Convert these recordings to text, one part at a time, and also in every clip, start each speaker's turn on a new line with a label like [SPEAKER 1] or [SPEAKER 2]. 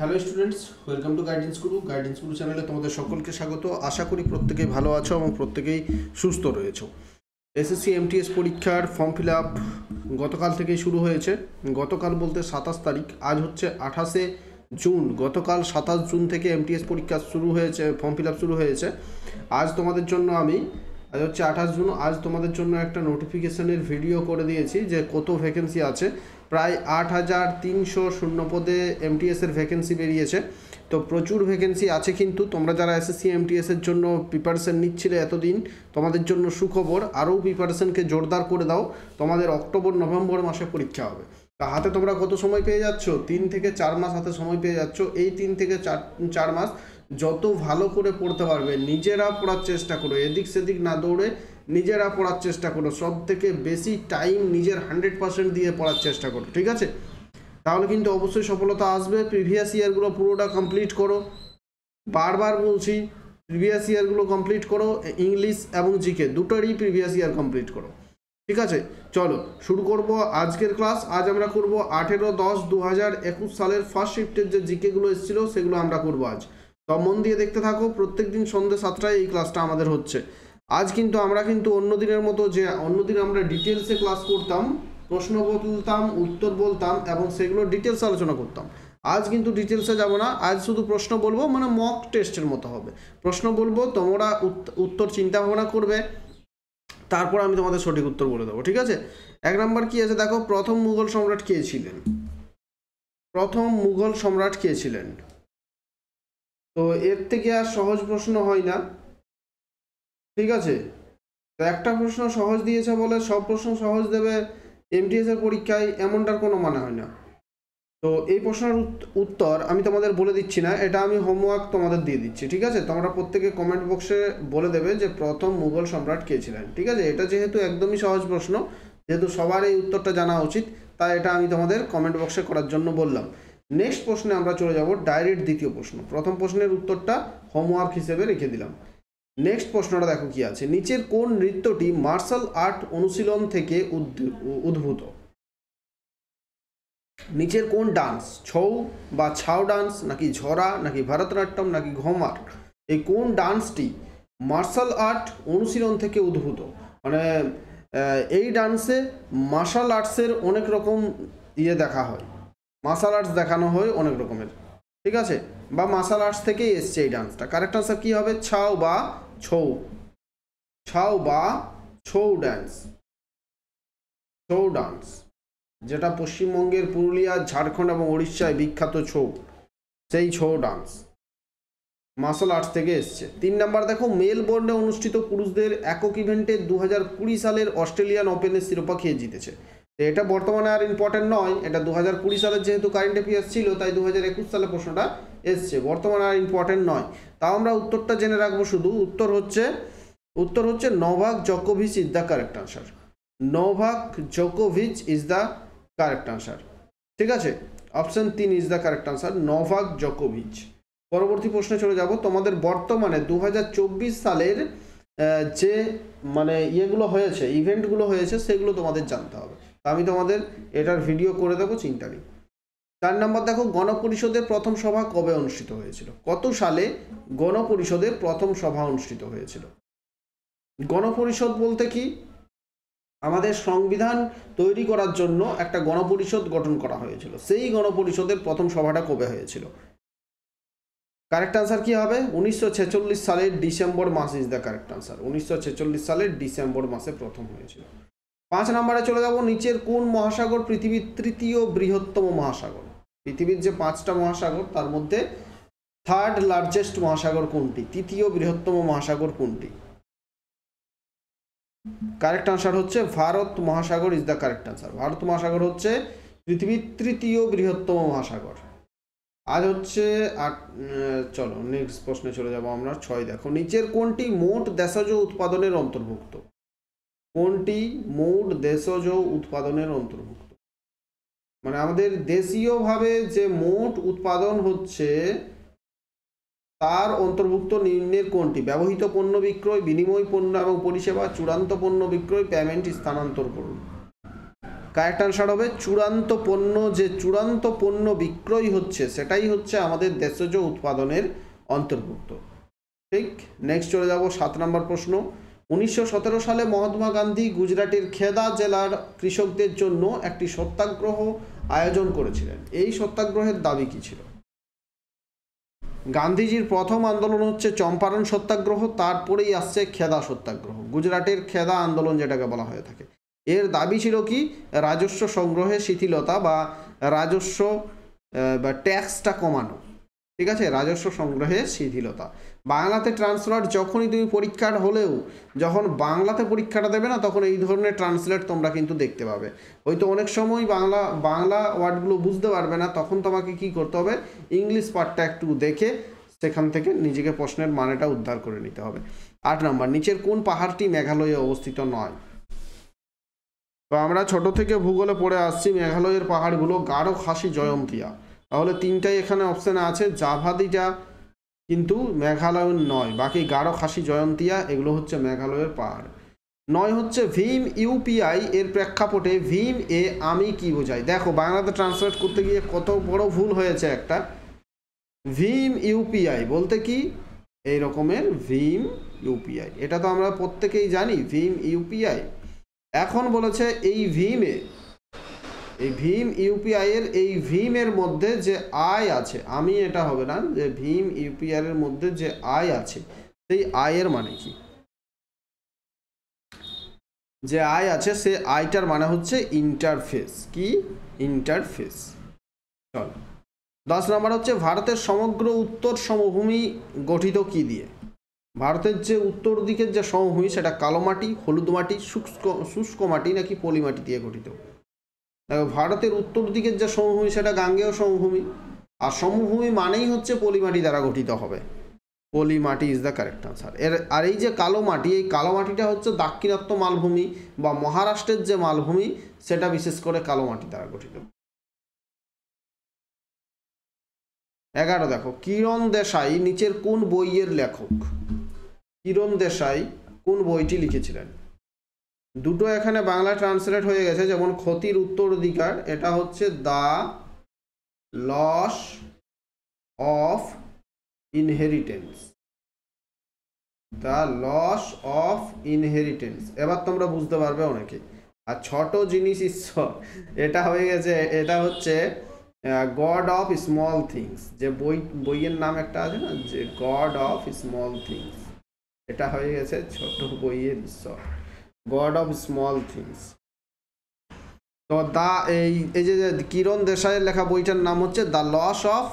[SPEAKER 1] Hello students, welcome to guidance গুরু চ্যানেলে তোমাদের সকলকে স্বাগত। আশা করি প্রত্যেকেই ভালো আছো এবং প্রত্যেকেই সুস্থ রয়েছো। এসএসসি এমটিএস পরীক্ষার ফর্ম ফিল আপ গতকাল থেকেই শুরু হয়েছে। গতকাল বলতে 27 তারিখ, আজ হচ্ছে 28শে জুন। গতকাল 27 জুন থেকে এমটিএস পরীক্ষা শুরু হয়েছে, ফর্ম ফিল আপ শুরু হয়েছে। আজ তোমাদের জন্য আজ হচ্ছে 28 জুন, আজ তোমাদের জন্য একটা নোটিফিকেশনের ভিডিও করে দিয়েছি যে কত ভ্যাকেন্সি আছে। প্রায় 8,300 শূন্য পদে এমটিএসের ভ্যাকেন্সি বেরিয়েছে। তো প্রচুর ভ্যাকেন্সি আছে, কিন্তু তোমরা যারা এসএসসি এমটিএসের জন্য প্রিপারেশন নিচ্ছিলে এতদিন, তোমাদের জন্য সুখবর, আরও প্রিপারেশনকে জোরদার করে দাও। তোমাদের অক্টোবর নভেম্বর মাসে পরীক্ষা হবে। তা হাতে তোমরা কত সময় পেয়ে যাচ্ছ? 3 থেকে 4 মাস হাতে সময় পেয়ে যাচ্ছ। এই 3 থেকে 4 মাস যত ভালো করে পড়তে পারবে, নিজেরা পড়ার চেষ্টা করো, এদিক সেদিক না দৌড়ে নিজেরা পড়ার চেষ্টা করো। সব থেকে বেশি টাইম নিজের 100% দিয়ে পড়ার চেষ্টা করো, ঠিক আছে? তাহলে কিন্তু অবশ্যই সফলতা আসবে। প্রিভিয়াস ইয়ারগুলো পুরোটা কমপ্লিট করো, বারবার বলছি, প্রিভিয়াস ইয়ারগুলো কমপ্লিট করো। ইংলিশ এবং জিকে দুটোরই প্রিভিয়াস ইয়ার কমপ্লিট করো, ঠিক আছে? চলো শুরু করব আজকের ক্লাস। আজ আমরা করব 18-10-2021 সালের ফার্স্ট শিফটের যে জিকেগুলো এসেছিলো সেগুলো আমরা করব আজ। তো মন দিয়ে দেখতে থাকো। প্রত্যেক দিন সন্ধ্যে 7টায় এই ক্লাসটা আমাদের হচ্ছে। আজ কিন্তু আমরা অন্য দিনের মতো, যে অন্যদিন আমরা ডিটেলসে ক্লাস করতাম, প্রশ্ন বলতাম, উত্তর বলতাম এবং সেগুলো ডিটেলস আলোচনা করতাম, আজ কিন্তু ডিটেলসে যাব না। আজ শুধু প্রশ্ন বলবো, মানে মক টেস্টের মতো হবে। প্রশ্ন বলবো, তোমরা উত্তর চিন্তা ভাবনা করবে, তারপর আমি তোমাদের সঠিক উত্তর বলে দেবো, ঠিক আছে? 1 নম্বর কি আছে দেখো, প্রথম মুঘল সম্রাট কে ছিলেন? প্রথম মুঘল সম্রাট কে ছিলেন? তো এর থেকে আর সহজ প্রশ্ন হয় না, ঠিক আছে? তো একটা প্রশ্ন সহজ দিয়েছে বলে সব প্রশ্ন সহজ দেবে এমটিএস এর পরীক্ষায়, এমনটার কোনো মানে হয় না। তো এই প্রশ্নের উত্তর আমি তোমাদের বলে দিচ্ছি না, এটা আমি হোমওয়ার্ক তোমাদের দিয়ে দিচ্ছি, ঠিক আছে? তোমরা প্রত্যেকে কমেন্ট বক্সে বলে দেবে যে প্রথম মুঘল সম্রাট কে ছিলেন, ঠিক আছে? এটা যেহেতু একদমই সহজ প্রশ্ন, যেহেতু সবার এই উত্তরটা জানা উচিত, তাই এটা আমি তোমাদের কমেন্ট বক্সে করার জন্য বললাম। নেক্সট প্রশ্নে আমরা চলে যাব, ডাইরেক্ট দ্বিতীয় প্রশ্ন। প্রথম প্রশ্নের উত্তরটা হোমওয়ার্ক হিসেবে রেখে দিলাম। নেক্সট প্রশ্নটা দেখো কি আছে, নিচের কোন নৃত্যটি মার্শাল আর্ট অনুশীলন থেকে উদ্ভূত? নিচের কোন ডান্স, ছৌ বা ছাও ডান্স, নাকি ঝরা, নাকি ভারতনাট্যম, নাকি ঘুমার, এই কোন ডান্সটি মার্শাল আর্ট অনুশীলন থেকে উদ্ভূত? মানে এই ডান্সে মার্শাল আর্টসের অনেক রকম দেখা হয়, মার্শাল আর্টস দেখানো হয় অনেক রকমের, ঠিক আছে? বা মার্শাল আর্টস থেকেই এসছে এই ডান্সটা। কারেক্ট আনসার কি হবে? ছাও বা ছৌ। ছাও বা ছৌ ডান্স। ছৌ ডান্স, যেটা পশ্চিমবঙ্গের পুরুলিয়া, ঝাড়খণ্ড এবং উড়িষ্যায় বিখ্যাত ছৌ, সেই ছৌ ডান্স মার্শাল আর্টস থেকে এসছে। 3 নাম্বার দেখো, মেলবোর্নে অনুষ্ঠিত পুরুষদের একক ইভেন্টে 2020 সালের অস্ট্রেলিয়ান ওপেনের শিরোপা খেয়ে জিতেছে। তো এটা বর্তমানে আর ইম্পর্টেন্ট নয়, এটা 2020 সালের যেহেতু কারেন্ট অ্যাফেয়ার্স ছিল, তাই 2021 সালে প্রশ্নটা এসছে, বর্তমানে আর ইম্পর্টেন্ট নয়। তাও আমরা উত্তরটা জেনে রাখবো শুধু। উত্তর হচ্ছে নোভাক জোকোভিচ is the correct answer. Novak জোকোভিচ ইজ দ্য কারেক্ট আনসার, ঠিক আছে? Option 3 is the correct answer, Novak জোকোভিচ। পরবর্তী প্রশ্নে চলে যাব। তোমাদের বর্তমানে 2024 সালের যে ইয়েগুলো হয়েছে, ইভেন্টগুলো হয়েছে, সেগুলো তোমাদের জানতে হবে। আমি তোমাদের এটার ভিডিও করে দেবো, চিন্তা নেই। 4 নম্বর দেখো, গণপরিষদের প্রথম সভা কবে অনুষ্ঠিত হয়েছিল? কত সালে গণপরিষদের প্রথম সভা অনুষ্ঠিত হয়েছিল? গণপরিষদ বলতে কি, আমাদের সংবিধান তৈরি করার জন্য একটা গণপরিষদ গঠন করা হয়েছিল, সেই গণপরিষদের প্রথম সভাটা কবে হয়েছিল? কারেক্ট আনসার কি হবে? 1946 সালের ডিসেম্বর মাস ইজ দ্য কারেক্ট আনসার। 1946 সালের ডিসেম্বর মাসে প্রথম হয়েছিল। 5 নম্বরে চলে যাব, নিচের কোন মহাসাগর পৃথিবীর তৃতীয় বৃহত্তম মহাসাগর? পৃথিবীর যে 5টা মহাসাগর, তার মধ্যে থার্ড লার্জেস্ট মহাসাগর কোনটি? তৃতীয় বৃহত্তম মহাসাগর কোনটি? কারেক্ট আনসার হচ্ছে ভারত মহাসাগর is the correct answer. Bharat মহাসাগর হচ্ছে পৃথিবীর তৃতীয় বৃহত্তম মহাসাগর। আজ হচ্ছে চলো নেক্সট প্রশ্নে চলে যাব আমরা। 6 দেখো, নিচের কোনটি মোট দেশজ উৎপাদনের অন্তর্ভুক্ত? কোনটি মোট দেশজ উৎপাদনের অন্তর্ভুক্ত? মানে আমাদের দেশীয়ভাবে যে মোট উৎপাদন হচ্ছে, তার অন্তর্ভুক্ত নিম্নের কোনটি? ব্যবহৃত পণ্য বিক্রয়, বিনিময় পণ্য এবং পরিষেবা, চূড়ান্ত পণ্য বিক্রয়, পেমেন্ট স্থানান্তর করুন। কারেক্ট আনসার হবে চূড়ান্ত পণ্য, যে চূড়ান্ত পণ্য বিক্রয় হচ্ছে সেটাই হচ্ছে আমাদের দেশজ উৎপাদনের অন্তর্ভুক্ত। ঠিক, নেক্সট চলে যাব 7 নম্বর প্রশ্ন। 1917 সালে মহাত্মা গান্ধী গুজরাটের খেদা জেলার কৃষকদের জন্য একটি সত্যাগ্রহ আয়োজন করেছিলেন। এই সত্যাগ্রহের দাবি কি ছিল? গান্ধীজির প্রথম আন্দোলন হচ্ছে চম্পারণ সত্যাগ্রহ, তারপরেই আসছে খেদা সত্যাগ্রহ, গুজরাটের খেদা আন্দোলন যেটাকে বলা হয়ে থাকে। এর দাবি ছিল কি? রাজস্ব সংগ্রহে শিথিলতা বা রাজস্ব বা ট্যাক্সটা কমানো। ঠিক আছে, রাজস্ব সংগ্রহে শিথিলতা। বাংলাতে ট্রান্সলেট যখনই তুমি পরীক্ষার হলেও যখন বাংলাতে পরীক্ষাটা দেবে না, তখন এই ধরনের ট্রান্সলেট তোমরা কিন্তু দেখতে পাবে। হয়তো অনেক সময় বাংলা ওয়ার্ডগুলো বুঝতে পারবে না, তখন তোমাকে কি করতে হবে? ইংলিশ পার্টটা একটু দেখে সেখান থেকে নিজেকে প্রশ্নের মানেটা উদ্ধার করে নিতে হবে। 8 নম্বর, নিচের কোন পাহাড়টি মেঘালয়ে অবস্থিত নয়? তো আমরা ছোট থেকে ভূগোলে পড়ে আসছি মেঘালয়ের পাহাড়গুলো গারো, খাসি, জয়ন্তিয়া। তাহলে 3টাই এখানে অপশানে আছে। জাভাদিটা কিন্তু মেঘালয়ের নয়, বাকি গারো, খাসি, জয়ন্তিয়া এগুলো হচ্ছে মেঘালয়ের পাহাড়। 9 হচ্ছে ভীম ইউপিআই এর প্রেক্ষাপটে ভীম এ আমি কি বোঝাই? দেখো বাংলাতে ট্রান্সলেট করতে গিয়ে কত বড় ভুল হয়েছে একটা। ভীম ইউপিআই বলতে কি? এই রকমের ভীম ইউপিআই, এটা তো আমরা প্রত্যেকেই জানি ভীম ইউপিআই। এখন বলেছে এই ভীম ইউপিআই এর এই ভীমের মধ্যে যে আয় আছে, আমি এটা হবে না, যে ভীম ইউপিআই এর মধ্যে যে আয় আছে সেই আয়ের মানে কি? যে আয় আছে সে আয়টার মানে হচ্ছে ইন্টারফেস। কি? ইন্টারফেস। চল 10 নম্বর হচ্ছে ভারতের সমগ্র উত্তর সমভূমি গঠিত কি দিয়ে? ভারতের যে উত্তর দিকের যে সমভূমি সেটা কালো মাটি, হলুদ মাটি, শুষ্ক মাটি নাকি পলি মাটি দিয়ে গঠিত? দেখো ভারতের উত্তর দিকের যে সমভূমি সেটা গাঙ্গেয় সমভূমি, আর সমভূমি মানেই হচ্ছে পলি মাটি দ্বারা গঠিত হবে। পলি মাটি ইজ দ্য কারেক্ট আনসার। আর এই যে কালো মাটি, এই কালো মাটিটা হচ্ছে দাক্ষিণাত্য মালভূমি বা মহারাষ্ট্রের যে মালভূমি সেটা বিশেষ করে কালো মাটি দ্বারা গঠিত। 11 দেখো, কিরণ দেশাই নিচের কোন বইয়ের লেখক? কিরণ দেশাই কোন বইটি লিখেছিলেন? দুটো এখানে বাংলা ট্রান্সলেট হয়ে গেছে, যেমন ক্ষতির উত্তরাধিকার, এটা হচ্ছে the loss of inheritance. The loss of inheritance এবার তোমরা বুঝতে পারবে অনেকে। আর ছোট জিনিস ঈশ্বর, এটা হয়ে গেছে, এটা হচ্ছে গড অফ স্মল থিংস। যে বইয়ের নাম একটা আছে না, যে গড অফ স্মল থিংস, এটা হয়ে গেছে ছোট বইয়ের ঈশ্বর, গড অফ স্মল থিংস। তো এই যে কিরণ দেশাইয়ের লেখা বইটার নাম হচ্ছে the loss of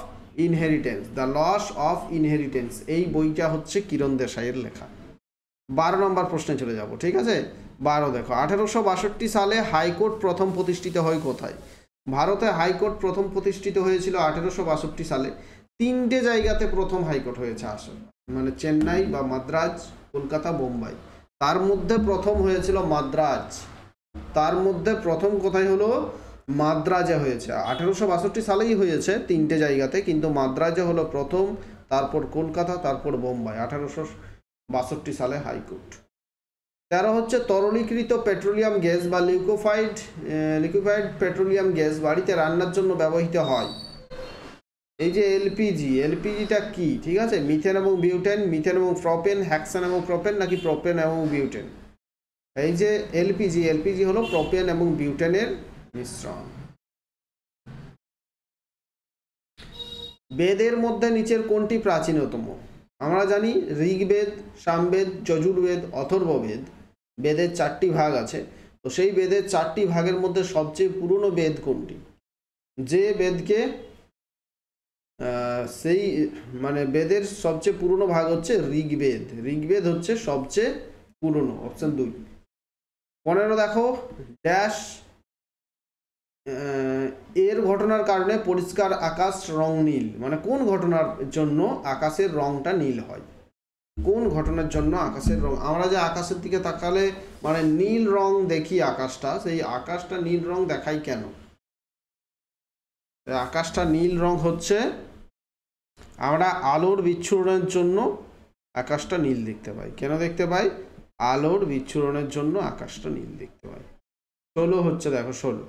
[SPEAKER 1] inheritance. The loss of inheritance এই বইটা হচ্ছে কিরণ দেশাইয়ের লেখা। 12 নম্বর প্রশ্নে চলে যাব। ঠিক আছে, 12 দেখো, 1862 সালে হাইকোর্ট প্রথম প্রতিষ্ঠিত হয় কোথায়? ভারতে হাইকোর্ট প্রথম প্রতিষ্ঠিত হয়েছিল 1862 সালে। 3টে জায়গাতে প্রথম হাইকোর্ট হয়েছে আসলে, মানে চেন্নাই বা মাদ্রাজ, কলকাতা, বোম্বাই। তার মধ্যে প্রথম হয়েছিল মাদ্রাজ। তার মধ্যে প্রথম কোথায় হলো? মাদ্রাজে হয়েছে। 1862 সালেই হয়েছে 3টে জায়গাতে, কিন্তু মাদ্রাজে হলো প্রথম, তারপর কলকাতা, তারপর বোম্বাই। 1862 সালে হাইকোর্ট। 13 হচ্ছে তরলীকৃত পেট্রোলিয়াম গ্যাস বা লিকুইফাইড পেট্রোলিয়াম গ্যাস বাড়িতে রান্নার জন্য ব্যবহৃত হয়। এই যে এলপিজিটা কি? ঠিক আছে, মিথেন এবং বিউটেন, মিথেন এবং প্রোপেন, হেক্সেন এবং প্রোপেন নাকি প্রোপেন এবং বিউটেন? এই যে এলপিজি হলো প্রোপেন এবং বিউটেনের মিশ্রণ। বেদের মধ্যে নিচের কোনটি প্রাচীনতম? আমরা জানি ঋগ্বেদ, সামবেদ, যজুর্বেদ, অথর্ববেদ। বেদের 4টি ভাগ আছে, তো সেই বেদের 4টি ভাগের মধ্যে সবচেয়ে পুরনো বেদ কোনটি? যে বেদকে মানে বেদের সবচেয়ে পুরনো ভাগ হচ্ছে ঋগ্বেদ। ঋগ্বেদ হচ্ছে সবচেয়ে পুরনো, অপশন 2। 15 দেখো, ড্যাশ এর ঘটনার কারণে পরিষ্কার আকাশ রং নীল, মানে কোন ঘটনার জন্য আকাশের রংটা নীল হয়? কোন ঘটনার জন্য আকাশের রং? আমরা যে আকাশের দিকে তাকালে মানে নীল রং দেখি আকাশটা, সেই আকাশটা নীল রং দেখাই কেন? আকাশটা নীল রং হচ্ছে আমরা আলোর বিচ্ছুরণের জন্য আকাশটা নীল দেখতে পাই। কেন দেখতে পাই? আলোর বিচ্ছুরণের জন্য আকাশটা নীল দেখতে পাই। 16 হচ্ছে দেখো, 16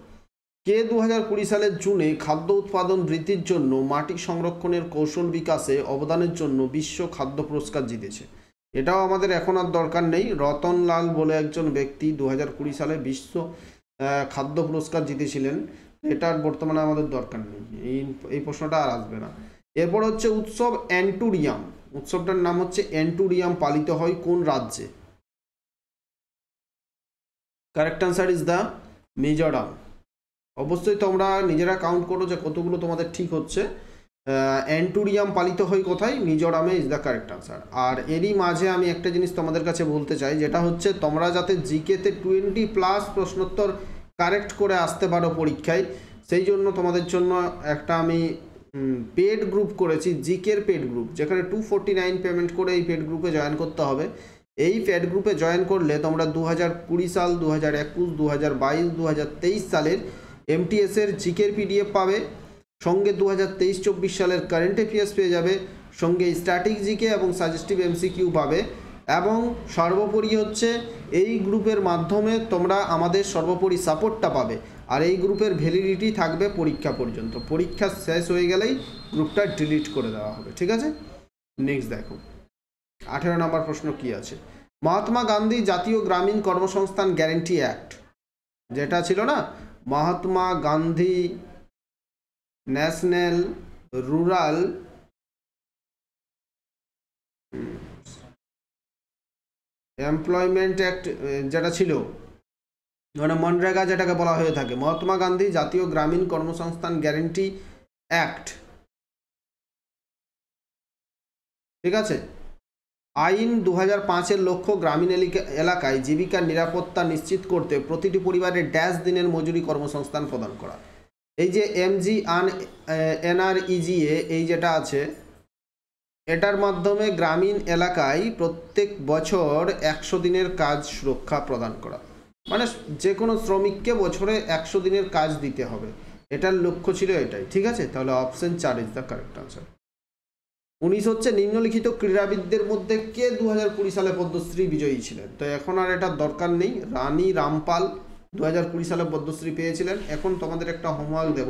[SPEAKER 1] কে 2020 সালের জুনে খাদ্য উৎপাদন বৃদ্ধির জন্য মাটি সংরক্ষণের কৌশল বিকাশে অবদানের জন্য বিশ্ব খাদ্য পুরস্কার জিতেছে? এটাও আমাদের এখন আর দরকার নেই। রতনলাল বলে একজন ব্যক্তি 2020 সালে বিশ্ব খাদ্য পুরস্কার জিতেছিলেন। এটার বর্তমানে আমাদের দরকার নেই, এই প্রশ্নটা আর আসবে না। এরপর হচ্ছে উৎসব অ্যান্টুরিয়াম। উৎসবটার নাম হচ্ছে অ্যান্টুরিয়াম, পালিত হয় কোন রাজ্যে? Correct answer is the Mizoram. অবশ্যই তোমরা নিজেরা কাউন্ট করো যে কতগুলো তোমাদের ঠিক হচ্ছে। অ্যান্টুরিয়াম পালিত হয় কোথায়? মিজোরামে ইজ দ্য কারেক্ট আনসার। আর এরই মাঝে আমি একটা জিনিস তোমাদের কাছে বলতে চাই, যেটা হচ্ছে তোমরা যাতে জিকেতে 20+ প্রশ্নোত্তর কারেক্ট করে আসতে পারো পরীক্ষায়, সেই জন্য তোমাদের জন্য একটা আমি পেড গ্রুপ করেছি, জিকের পেড গ্রুপ, যেখানে 249 পেমেন্ট করে এই পেড গ্রুপে জয়েন করতে হবে। এই পেড গ্রুপে জয়েন করলে তোমরা 2020 সাল, 2021, 2022, 2023 সালের এমটিএসের জিকের পিডিএফ পাবে, সঙ্গে 2023-24 সালের কারেন্ট অ্যাফেয়ার্স পেয়ে যাবে, সঙ্গে স্ট্যাটিক জিকে এবং সাজেস্টিভ এমসিকিউ পাবে। এবং সর্বোপরি হচ্ছে এই গ্রুপের মাধ্যমে তোমরা আমাদের সর্বোপরি সাপোর্টটা পাবে। আর এই গ্রুপের ভ্যালিডিটি থাকবে পরীক্ষা পর্যন্ত। পরীক্ষা শেষ হয়ে গেলেই গ্রুপটা ডিলিট করে দেওয়া হবে, ঠিক আছে? নেক্সট দেখো 18 নম্বর প্রশ্ন কি আছে? মহাত্মা গান্ধী জাতীয় গ্রামীণ কর্মসংস্থান গ্যারেন্টি অ্যাক্ট, যেটা ছিল না, Mahatma Gandhi national rural employment act, যেটা ছিল মানে মনরেগা যেটাকে বলা হয়ে থাকে, মহাত্মা গান্ধী জাতীয় গ্রামীণ কর্মসংস্থান গ্যারেন্টি অ্যাক্ট, ঠিক আছে? আইন 2005-এর লক্ষ্য গ্রামীণ এলাকায় জীবিকার নিরাপত্তা নিশ্চিত করতে প্রতিটি পরিবারের ড্যাশ দিনের মজুরি কর্মসংস্থান প্রদান করা। এই যে এনআরইজিএ এই যেটা আছে, এটার মাধ্যমে গ্রামীণ এলাকায় প্রত্যেক বছর 100 দিনের কাজ সুরক্ষা প্রদান করা, মানে যে কোনো শ্রমিককে বছরে 100 দিনের কাজ দিতে হবে, এটার লক্ষ্য ছিল এটাই, ঠিক আছে? তাহলে option 4 is the correct answer. 19 হচ্ছে নিম্নলিখিত ক্রীড়াবিদদের মধ্যে কে 2020 সালে পদ্মশ্রী বিজয়ী ছিলেন? তো এখন আর এটার দরকার নেই। রানী রামপাল 2020 সালে পদ্মশ্রী পেয়েছিলেন। এখন তোমাদের একটা হোমওয়ার্ক দেব,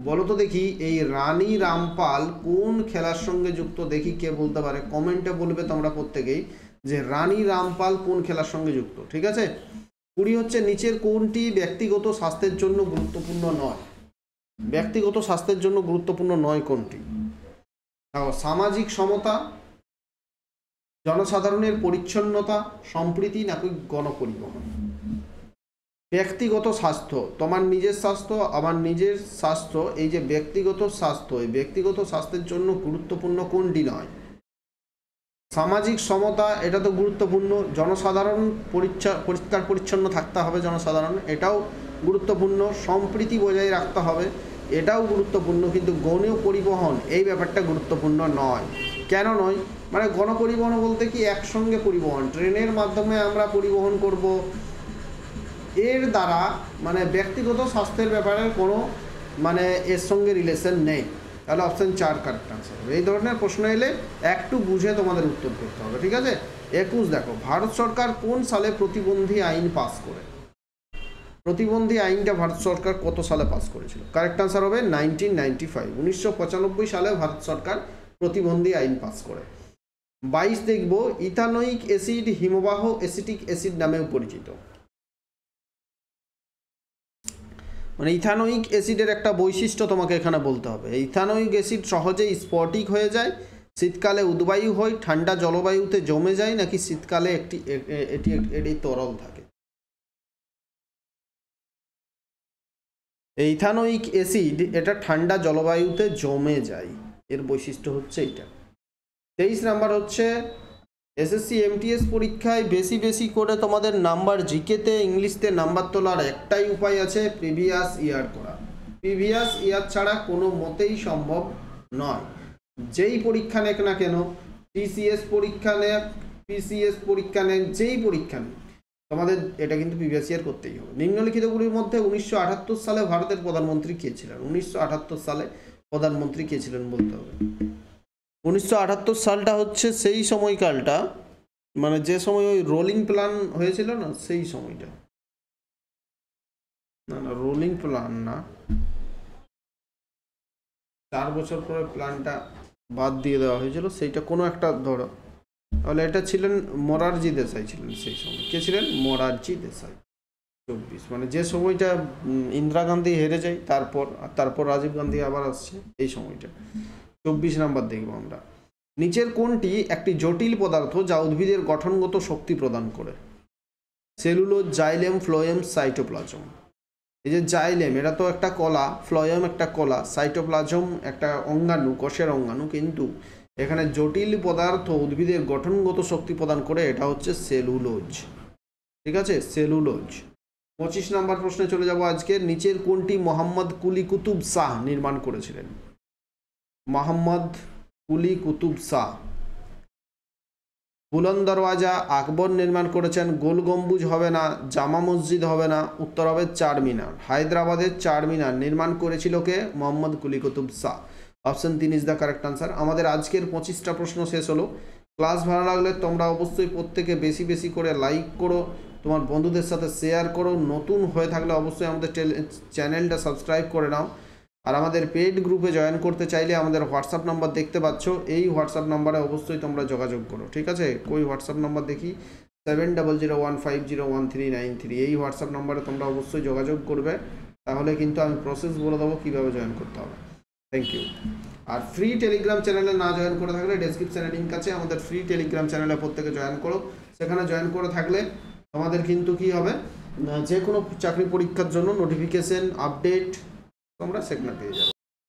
[SPEAKER 1] বলো তো দেখি এই রানী রামপাল কোন খেলার সঙ্গে যুক্ত? দেখি কে বলতে পারে, কমেন্টে বলবে তোমরা প্রত্যেকেই যে রানী রামপাল কোন খেলার সঙ্গে যুক্ত, ঠিক আছে? 20 হচ্ছে নিচের কোনটি ব্যক্তিগত স্বাস্থ্যের জন্য গুরুত্বপূর্ণ নয়? ব্যক্তিগত স্বাস্থ্যের জন্য গুরুত্বপূর্ণ নয় কোনটি? সামাজিক সমতা, জনসাধারণের পরিচ্ছন্নতা, সম্প্রীতি, নাকি গণপরিবহন? ব্যক্তিগত স্বাস্থ্য, তোমার নিজের স্বাস্থ্য, আমার নিজের স্বাস্থ্য, এই যে ব্যক্তিগত স্বাস্থ্য, এই ব্যক্তিগত স্বাস্থ্যের জন্য গুরুত্বপূর্ণ কোনটি নয়? সামাজিক সমতা, এটা তো গুরুত্বপূর্ণ। জনসাধারণ পরিষ্কার পরিচ্ছন্ন থাকতে হবে, জনসাধারণ, এটাও গুরুত্বপূর্ণ। সম্প্রীতি বজায় রাখতে হবে, এটাও গুরুত্বপূর্ণ। কিন্তু গণপরিবহন এই ব্যাপারটা গুরুত্বপূর্ণ নয়। কেন নয়? মানে গণপরিবহন বলতে কি একসঙ্গে পরিবহন, ট্রেনের মাধ্যমে আমরা পরিবহন করব, এর দ্বারা মানে ব্যক্তিগত স্বাস্থ্যের ব্যাপারে কোনো মানে এর সঙ্গে রিলেশন নেই। তাহলে অপশন 4 কারেক্ট আনসার হবে। এই ধরনের প্রশ্ন এলে একটু বুঝে তোমাদের উত্তর করতে হবে, ঠিক আছে? 21 দেখো, ভারত সরকার কোন সালে প্রতিবন্ধী আইন পাস করে? প্রতিবন্ধী আইনটা ভারত সরকার কত সালে পাস করেছিল? কারেক্ট আনসার হবে 1995। 1995 সালে ভারত সরকার প্রতিবন্ধী আইন পাস করে। 22 দেখব, ইথানোয়িক অ্যাসিড হিমবাহ অ্যাসিটিক অ্যাসিড নামেও পরিচিত। মানে ইথানোয়িক অ্যাসিডের একটা বৈশিষ্ট্য তোমাকে এখানে বলতে হবে। ইথানোয়িক অ্যাসিড সহজেই স্ফটিক হয়ে যায়, শীতকালে উদ্বায়ু হয়, ঠান্ডা জলবায়ুতে জমে যায়, নাকি শীতকালে এটি তরল থাকে? ইথানোয়িক অ্যাসিড এটা ঠান্ডা জলবায়ুতে জমে যায়, এর বৈশিষ্ট্য হচ্ছে এটা। 23 নাম্বার হচ্ছে এসএসসি এমটিএস পরীক্ষায় বেশি বেশি করে তোমাদের নাম্বার, জিকেতে ইংলিশতে নাম্বার তোলার একটাই উপায় আছে, প্রিভিয়াস ইয়ার করা। প্রিভিয়াস ইয়ার ছাড়া কোনো মতেই সম্ভব নয়। যেই পরীক্ষা নেক না কেন, টিসিএস পরীক্ষা নেক, পিসিএস পরীক্ষা নেক, যেই পরীক্ষা নেক, তোমাদের এটা কিন্তু প্রিভিয়াস ইয়ার করতেই হবে। নিম্নলিখিতগুলির মধ্যে 1978 সালে ভারতের প্রধানমন্ত্রী কে ছিলেন? 1978 সালে প্রধানমন্ত্রী কে ছিলেন বলতে হবে। 1978 সালটা হচ্ছে সেই সময়কালটা, মানে যে সময় ওই রোলিং প্ল্যান হয়েছিল না, সেই সময়টা। না না, রোলিং প্ল্যান না, 4 বছর পরে প্ল্যানটা বাদ দিয়ে দেওয়া হয়েছিল, সেইটা কোনো একটা ধরো, তাহলে এটা ছিলেন মোরারজি দেশাই ছিলেন সেই সময়। কে ছিলেন? মোরারজি দেশাই। 24 মানে যে সময়টা ইন্দিরা গান্ধী হেরে যায়, তারপর রাজীব গান্ধী আবার আসছে, এই সময়টা 24 নাম্বার দেখবো আমরা। নিচের কোনটি একটি জটিল পদার্থ যা উদ্ভিদের গঠনগত শক্তি প্রদান করে? Cellulose, xylem, phloem, cytoplasm. এই যে জাইলেম, এটা তো একটা কলা, ফ্লোয়েম একটা কলা, সাইটোপ্লাজম একটা অঙ্গাণু, কোষের অঙ্গাণু, কিন্তু এখানে জটিল পদার্থ উদ্ভিদের গঠনগত শক্তি প্রদান করে, এটা হচ্ছে সেলুলোজ। ঠিক আছে, সেলুলোজ। 25 নম্বর প্রশ্নে চলে যাব আজকে। নিচের কোনটি মোহাম্মদ কুলি কুতুব শাহ নির্মাণ করেছিলেন? মোহাম্মদ কুলি কুতুব শাহ। বুলন্দ দরওয়াজা আকবর নির্মাণ করেছেন। গোল গম্বুজ হবে না, জামা মসজিদ হবে না, উত্তর হবে চারমিনার। হায়দ্রাবাদের চারমিনার নির্মাণ করেছিল কে? Muhammad Quli Qutb Shah. Option 3 is the correct answer. আমাদের আজকের 25টা প্রশ্ন শেষ হলো। ক্লাস ভালো লাগলে তোমরা অবশ্যই প্রত্যেকে বেশি বেশি করে লাইক করো, তোমার বন্ধুদের সাথে শেয়ার করো। নতুন হয়ে থাকলে অবশ্যই আমাদের চ্যানেলটা সাবস্ক্রাইব করে নাও। আর আমাদের পেইড গ্রুপে জয়েন করতে চাইলে আমাদের হোয়াটসঅ্যাপ নাম্বার দেখতে পাচ্ছ, এই হোয়াটসঅ্যাপ নাম্বারে অবশ্যই তোমরা যোগাযোগ করো। ঠিক আছে, কই হোয়াটসঅ্যাপ নাম্বার দেখি? 7001501393। এই হোয়াটসঅ্যাপ নাম্বারে তোমরা অবশ্যই যোগাযোগ করবে, তাহলে কিন্তু আমি প্রসেস বলে দেবো কীভাবে জয়েন করতে হবে। Thank you. আর ফ্রি টেলিগ্রাম চ্যানেলে না জয়েন করে থাকলে ডেসক্রিপশানে লিঙ্ক আছে, আমাদের ফ্রি টেলিগ্রাম চ্যানেলে প্রত্যেকে জয়েন করো। সেখানে জয়েন করে থাকলে তোমাদের কিন্তু কি হবে, যে কোনো চাকরি পরীক্ষার জন্য নোটিফিকেশন আপডেট তোমরা সেখানে পেয়ে যাবে।